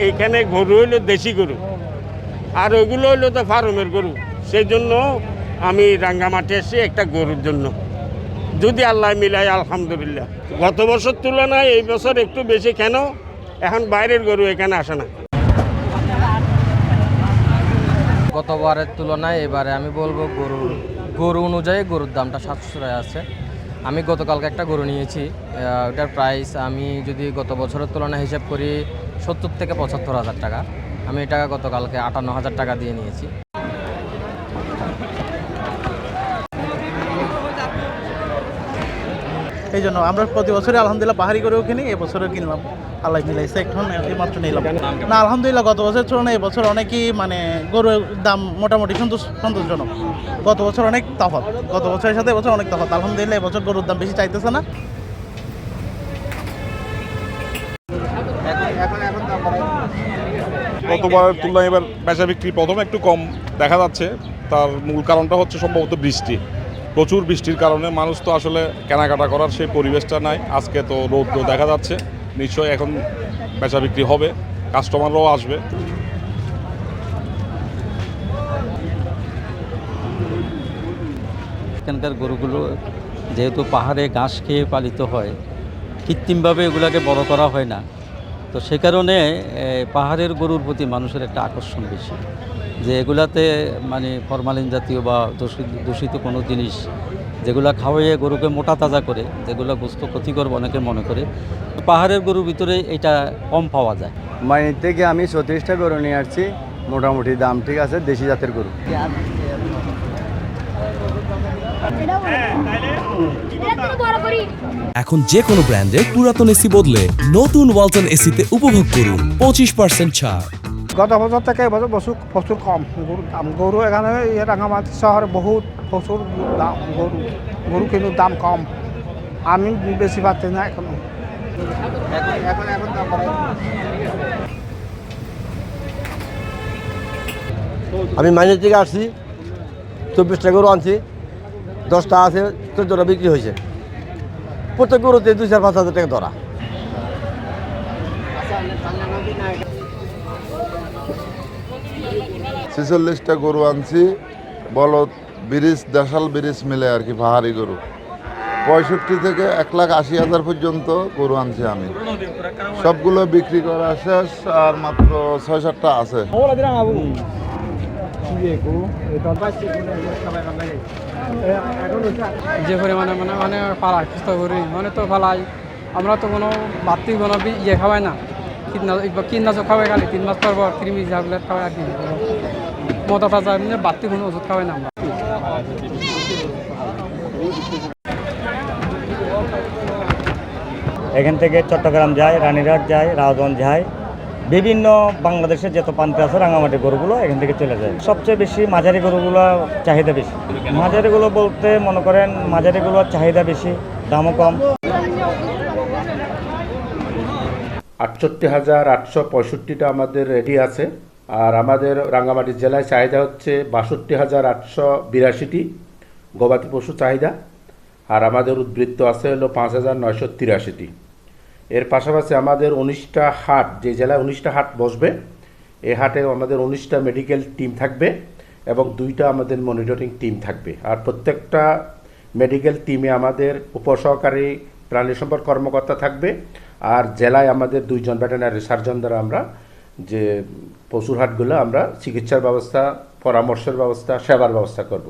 এইখানে গরু হইলো দেশি গরু, আর ওইগুলো হইলো তো ফার্মের গরু। সেই জন্য আমি রাঙ্গামাটি এসেছি একটা গরুর জন্য, যদি আল্লাহ মিলায় আলহামদুলিল্লাহ। গত বছর তুলনায় এই বছর একটু বেশি, কেন এখন বাইরের গরু এখানে আসে না। গতবারের তুলনায় এবারে আমি বলবো গরু অনুযায়ী গরুর দামটা সাশ্রয় আছে। আমি গতকালকে একটা গরু নিয়েছি, ওটার প্রাইস আমি যদি গত বছরের তুলনায় হিসাব করি 70 থেকে 75,000 টাকা। আমি এটা গতকালকে 58,000 টাকা দিয়ে নিয়েছি। এই জন্য আমরা প্রতি বছরই আলহামদুলিল্লাহ পাহাড়ি গরু কিনি, এবছরও কিনলাম, আল্লাহ মিলাইছে, এখন এইমাত্র নিলাম। না আলহামদুলিল্লাহ গত বছরের তুলনায় এবছর অনেকই মানে গরুর দাম মোটামুটি সন্তোষজনক। গত বছর অনেক তফাৎ, গত বছরের সাথে এবছর অনেক তফাৎ। আলহামদুলিল্লাহ এবছর গরুর দাম বেশি চাইতেছে না। গতবারের তুলনায় এবার বেচা বিক্রি প্রথমে একটু কম দেখা যাচ্ছে। তার মূল কারণটা হচ্ছে সম্ভবত বৃষ্টি। প্রচুর বৃষ্টির কারণে মানুষ তো আসলে কেনাকাটা করার সেই পরিবেশটা নাই। আজকে তো রৌদ্র দেখা যাচ্ছে, নিশ্চয়ই এখন বেচা বিক্রি হবে, কাস্টমাররাও আসবে। এখানকার গরুগুলো যেহেতু পাহাড়ে ঘাস খেয়ে পালিত হয়, কৃত্রিমভাবে এগুলাকে বড় করা হয় না, তো সে কারণে পাহাড়ের গরুর প্রতি মানুষের একটা আকর্ষণ বেশি, যে এগুলাতে মানে ফরমালিন জাতীয় বা দূষিত কোনো জিনিস যেগুলো খাওয়াইয়ে গরুকে মোটা তাজা করে, যেগুলো গোস্ত ক্ষতিকর অনেকে মনে করে, পাহাড়ের গরুর ভিতরে এটা কম পাওয়া যায়। মাইনি থেকে আমি 36টা গরু নিয়ে আসছি, মোটামুটি দাম ঠিক আছে, দেশি জাতের গরু। এখন যে কোনো ব্র্যান্ডের পুরাতন এসি বদলে নতুন ওয়ালটন এসিতে উপভোগ করুন 25% ছাড়। গত বছর থেকে এবছর প্রচুর কম গরুর দাম। গরু এখানে রাঙামাটি শহরে বহুত প্রচুর দাম গরু কিন্তু দাম কম। আমি বেশি পাচ্ছি না এখনো। আমি মাইনের থেকে আসছি, 24টা গরু আনছি, 10টা আছে, 14টা বিক্রি হয়েছে। প্রত্যেক গরুতে 2-4-5 হাজার টাকা ধরা। 46টা গরু আনছি, বলদ ব্রিজ, দেশাল ব্রিজ মিলে আর কি, পাহাড়ি গরু। 65 থেকে 1,80,000 পর্যন্ত গরু আনছি আমি। সবগুলো বিক্রি করা শেষ, আর মাত্র 6-7টা আছে। যে পরিমাণে মানে পালাই চেষ্টা করি, মানে তো পালাই আমরা তো কোনো বাড়তি কোনো ইয়ে খাওয়াই না, কীটনাশক খাওয়াই, খালি 3 মাস পর কৃমি ট্যাবলেট খাওয়াই আর কি, মোটা তাজা বাড়তি কোনো ওষুধ খাওয়াই না আমরা। এখান থেকে চট্টগ্রাম যায়, রানীরহাট যায়, রাউজান যায়, বিভিন্ন বাংলাদেশের যত প্রান্তে আছে রাঙামাটির গরুগুলো এখান থেকে চলে যায়। সবচেয়ে বেশি মাঝারি গরুগুলো চাহিদা বেশি। মাঝারিগুলো বলতে মনে করেন মাঝারিগুলোর চাহিদা বেশি, দামও কম। 68,865টা আমাদের রেডি আছে, আর আমাদের রাঙ্গামাটি জেলায় চাহিদা হচ্ছে 62,882টি গবাদি পশু চাহিদা, আর আমাদের উদ্বৃত্ত আছে হলো 5,983টি। এর পাশাপাশি আমাদের 19টা হাট, যে জেলায় 19টা হাট বসবে, এই হাটে আমাদের 19টা মেডিকেল টিম থাকবে এবং 2টা আমাদের মনিটরিং টিম থাকবে। আর প্রত্যেকটা মেডিকেল টিমে আমাদের উপসহকারী প্রাণী সম্পদ কর্মকর্তা থাকবে, আর জেলায় আমাদের 2জন ভেটেরিনারি সার্জন দ্বারা আমরা যে পশুর হাটগুলো আমরা চিকিৎসার ব্যবস্থা, পরামর্শের ব্যবস্থা, সেবার ব্যবস্থা করব।